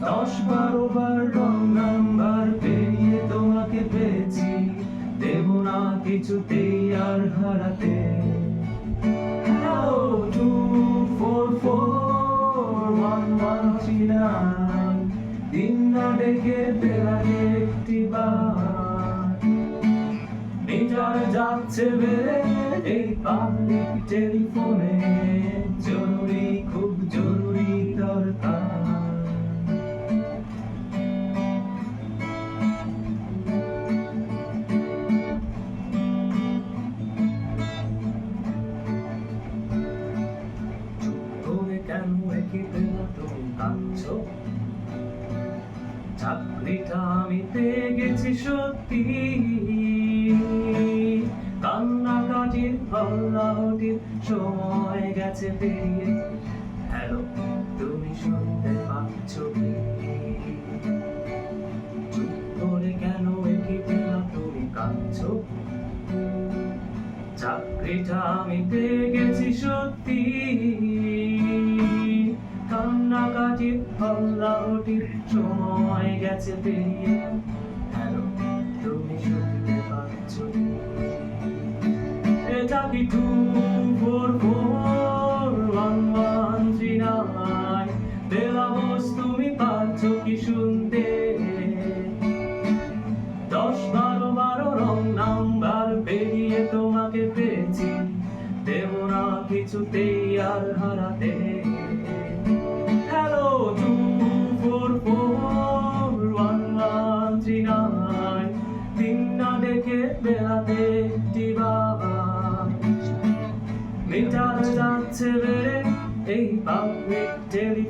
10-12 বার wrong number পেরিয়ে তোমাকে পেয়েছি, দেব না কিছুতেই আর হারাতে। Hello 2441139, দিন না ডেকে বেলাকে একটি বার। মিটার যাচ্ছে বেড়ে এই পাবলিক টেলিফোনে, জরুরি খুব জরুরি দরকার। কেন একে পেলা তুমি কাঁদছো? চাকরিটা আমি পেয়ে গেছি সত্যি, কান্নাকাটির হল্লাহটির সময় গেছে পেরিয়ে। হ্যালো, তুমি শুনতে পাচ্ছ কি? চুপ করে কেন একে পেলা তুমি কাঁদছো? চাকরিটা আমি পেয়ে গেছি সত্যি, কান্নাকাটির হল্লাহটির সময় গেছে পেরিয়ে। হ্যালো, তুমি শুনতে পাচ্ছ? এটা কি 2441139? বেলা বোস তুমি পাচ্ছ কি শুনতে? 10-12 রং নাম্বার পেরিয়ে তোমাকে পেয়েছি, দেব না কিছুতেই আর হারাতে। Hello 2441139, দিন না ডেকে বেলাতে একটি বার। মিটার যাচ্ছে বেড়ে এই পাবলিক টেলি